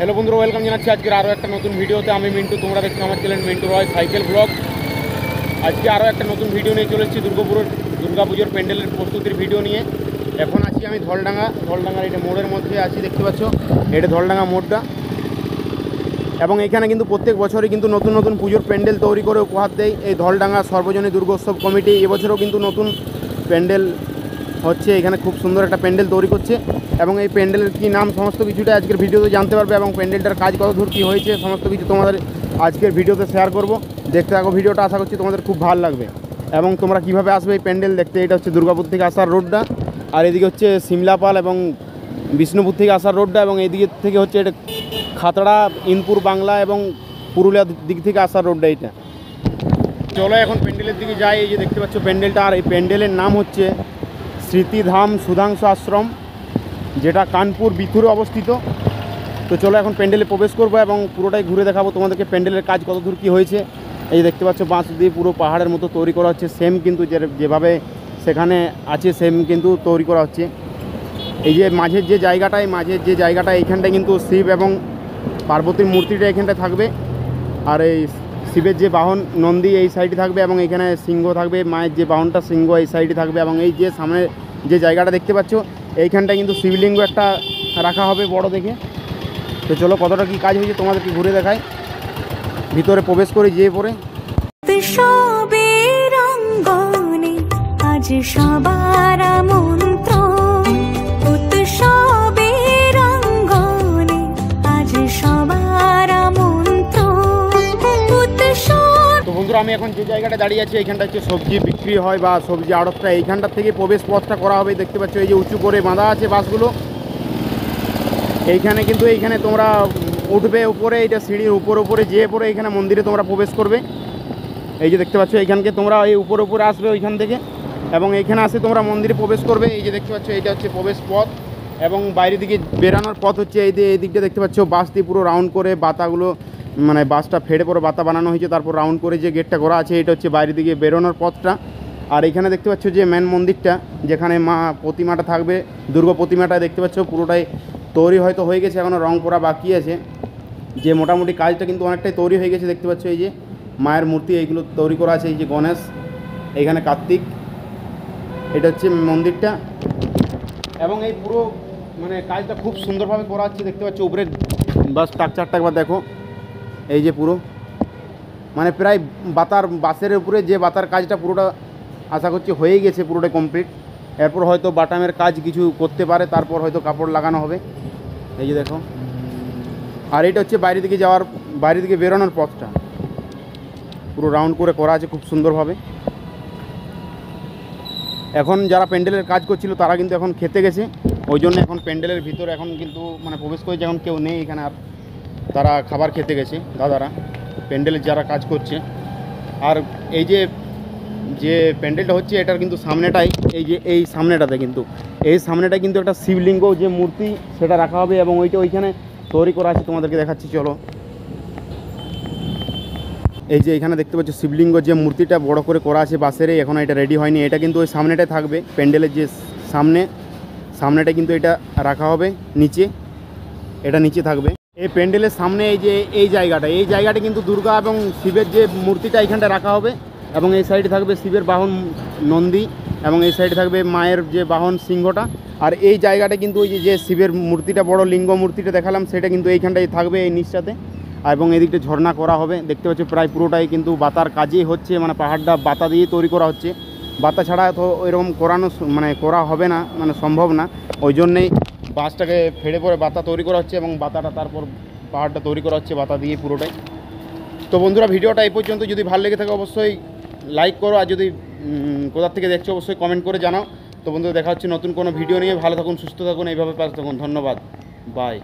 Hello বন্ধুরা, welcome জানাচ্ছি আজকের আরও একটা নতুন ভিডিওতে। আমি মিন্টু, তোমরা দেখছো আমার চ্যানেল মিন্টু রয় সাইকেল ব্লগ। আজকে আরও একটা নতুন ভিডিও নিয়ে চলে এসেছি দুর্গাপুজোর প্যান্ডেলের প্রস্তুতির ভিডিও নিয়ে। এখন আছি আমি ধলডাঙ্গার এটা মোড়ের মধ্যে আছি, দেখতে পাচ্ছ এটা ধলডাঙ্গা মোড়টা। এবং এখানে কিন্তু প্রত্যেক বছরই কিন্তু নতুন নতুন পুজোর প্যান্ডেল তৈরি করে উপহার দেয় এই ধলডাঙ্গা সর্বজনীন দুর্গোৎসব কমিটি। এবছরও কিন্তু নতুন প্যান্ডেল হচ্ছে, এখানে খুব সুন্দর একটা প্যান্ডেল তৈরি করছে। এবং এই প্যান্ডেলের কী নাম সমস্ত কিছুটা আজকের ভিডিওতে জানতে পারবে, এবং প্যান্ডেলটার কাজ কত দূর কী হয়েছে সমস্ত কিছু তোমাদের আজকের ভিডিওতে শেয়ার করব। দেখতে থাকো ভিডিওটা, আশা করছি তোমাদের খুব ভালো লাগবে। এবং তোমরা কীভাবে আসবে এই প্যান্ডেল দেখতে, এটা হচ্ছে দুর্গাপুর থেকে আসার রোডটা, আর এদিকে হচ্ছে সিমলাপাল এবং বিষ্ণুপুর থেকে আসার রোডটা, এবং এইদিকে থেকে হচ্ছে এটা খাতড়া, ইনপুর বাংলা এবং পুরুলিয়ার দিক থেকে আসার রোডটা এইটা। চলো এখন প্যান্ডেলের দিকে যাই। এই যে দেখতে পাচ্ছ প্যান্ডেলটা, আর এই প্যান্ডেলের নাম হচ্ছে স্মৃতিধাম সুধাংশু আশ্রম, যেটা কানপুর বিথুরে অবস্থিত। তো চলো এখন প্যান্ডেলে প্রবেশ করবো এবং পুরোটাই ঘুরে দেখাবো তোমাদেরকে প্যান্ডেলের কাজ কত দূর কী হয়েছে। এই যে দেখতে পাচ্ছ বাঁশ দিয়ে পুরো পাহাড়ের মতো তৈরি করা হচ্ছে, সেম কিন্তু যেভাবে সেখানে আছে সেম কিন্তু তৈরি করা হচ্ছে। এই যে মাঝের যে জায়গাটা এইখানটায় কিন্তু শিব এবং পার্বতীর মূর্তিটা এখানটায় থাকবে, আর এই শিবের যে বাহন নন্দী এই সাইডে থাকবে, এবং এখানে সিংহ থাকবে, মায়ের যে বাহনটা সিংহ এই সাইডে থাকবে। এবং এই যে সামনে যে জায়গাটা দেখতে পাচ্ছ এইখানটায় কিন্তু শিবলিঙ্গ একটা রাখা হবে বড় দেখে। তো চলো কতটা কি কাজ হয়েছে তোমাদেরকে ঘুরে দেখাই, ভিতরে প্রবেশ করে যেয়ে পড়ে। আজ সবার আমন্ত্রণ, উৎসবের অঙ্গনে আজ সবার আমন্ত্রণ। তো বন্ধুরা, আমি এখন যে জায়গাটা দাঁড়িয়ে আছি এইখানটা হচ্ছে সবজি বিক্রি হয় বা সবজি আড়তটা, এইখানটা থেকে প্রবেশ পথটা করা হবে। দেখতে পাচ্ছ এই যে উঁচু করে বাঁধা আছে বাসগুলো, এইখানে কিন্তু এইখানে তোমরা উঠবে উপরে, এইটা সিঁড়ির উপরে যেয়ে পরে এইখানে মন্দিরে তোমরা প্রবেশ করবে। এই যে দেখতে পাচ্ছ এইখানকে তোমরা এই উপরে আসবে ওইখান থেকে, এবং এইখানে আসে তোমরা মন্দিরে প্রবেশ করবে। এই যে দেখতে পাচ্ছ এইটা হচ্ছে প্রবেশ পথ, এবং বাইরের দিকে বেরানোর পথ হচ্ছে এই দিকটা দেখতে পাচ্ছ বাঁশ দিয়ে পুরো রাউন্ড করে বাতাগুলো, মানে বাঁশটা ফেড়ে পরে বাতা বানানো হয়েছে, তারপর রাউন্ড করে যে গেটটা করা আছে এটা হচ্ছে বাইরের দিকে বেরোনোর পথটা। আর এখানে দেখতে পাচ্ছ যে মেন মন্দিরটা, যেখানে মা প্রতিমাটা থাকবে, দুর্গা প্রতিমাটা দেখতে পাচ্ছ পুরোটাই তৈরি হয়তো হয়ে গেছে, এখনও রং করা বাকি আছে। যে মোটামুটি কাজটা কিন্তু অনেকটাই তৈরি হয়ে গেছে। দেখতে পাচ্ছ এই যে মায়ের মূর্তি এইগুলো তৈরি করা আছে, এই যে গণেশ, এইখানে কার্তিক, এটা হচ্ছে মন্দিরটা। এবং এই পুরো মানে কাজটা খুব সুন্দরভাবে করা হচ্ছে। দেখতে পাচ্ছ উপরে বাস স্ট্রাকচারটা একবার দেখো, এই যে পুরো মানে প্রায় বাসের উপরে যে বাতার কাজটা পুরোটা আশা করছি হয়ে গেছে, পুরোটাই কমপ্লিট। এরপর হয়তো বাটামের কাজ কিছু করতে পারে, তারপর হয়তো কাপড় লাগানো হবে। এই যে দেখো, আর এটা হচ্ছে বাইরে দিকে বেরোনোর পথটা, পুরো রাউন্ড করে করা আছে খুব সুন্দরভাবে। এখন যারা প্যান্ডেলের কাজ করছিল তারা কিন্তু এখন খেতে গেছে, ওই জন্য এখন প্যান্ডেলের ভিতরে এখন কিন্তু মানে প্রবেশ করেছে, এখন কেউ নেই এখানে আর, তারা খাবার খেতে গেছে দাদারা, প্যান্ডেলের যারা কাজ করছে। আর এই যে প্যান্ডেলটা হচ্ছে এটার কিন্তু সামনেটাই, এই সামনেটাতে কিন্তু একটা শিবলিঙ্গ যে মূর্তি সেটা রাখা হবে, এবং ওইখানে তৈরি করা আছে, তোমাদেরকে দেখাচ্ছি চলো। এই যে এখানে দেখতে পাচ্ছ শিবলিঙ্গ যে মূর্তিটা বড় করে করা আছে বাসেরই, এখন এটা রেডি হয়নি, এটা কিন্তু ওই সামনেটায় থাকবে, প্যান্ডেলের যে সামনেটা কিন্তু এটা রাখা হবে নিচে, এটা নিচে থাকবে। এই প্যান্ডেলের সামনে এই জায়গাটা কিন্তু দুর্গা এবং শিবের যে মূর্তিটা এখানটা রাখা হবে, এবং এই সাইডে থাকবে শিবের বাহন নন্দী, এবং এই সাইডে থাকবে মায়ের যে বাহন সিংহটা। আর এই জায়গাটা কিন্তু ওই যে শিবের মূর্তিটা বড় লিঙ্গ মূর্তিটা দেখালাম সেটা কিন্তু এইখানটাই থাকবে এই নিচটাতে, এবং এদিকটা ঝর্ণা করা হবে। দেখতে পাচ্ছি প্রায় পুরোটাই কিন্তু বাতার কাজেই হচ্ছে, মানে পাহাড়টা বাতা দিয়ে তৈরি করা হচ্ছে, বাতা ছাড়া তো ওইরকম করা হবে না, মানে সম্ভব না। ওই জন্যেই বাঁশটাকে ফেড়ে পরে বাতা তৈরি করা হচ্ছে, এবং বাতাটা তারপর পাহাড়টা তৈরি করা হচ্ছে বাতা দিয়ে পুরোটাই। তো বন্ধুরা, ভিডিওটা এই পর্যন্ত, যদি ভালো লেগে থাকে অবশ্যই লাইক করো, আর যদি কোথা থেকে দেখছো অবশ্যই কমেন্ট করে জানাও। তো বন্ধুরা, দেখা হচ্ছে নতুন কোনো ভিডিও নিয়ে। ভালো থাকুন, সুস্থ থাকুন, এইভাবে পাশে থাকুন। ধন্যবাদ, বাই।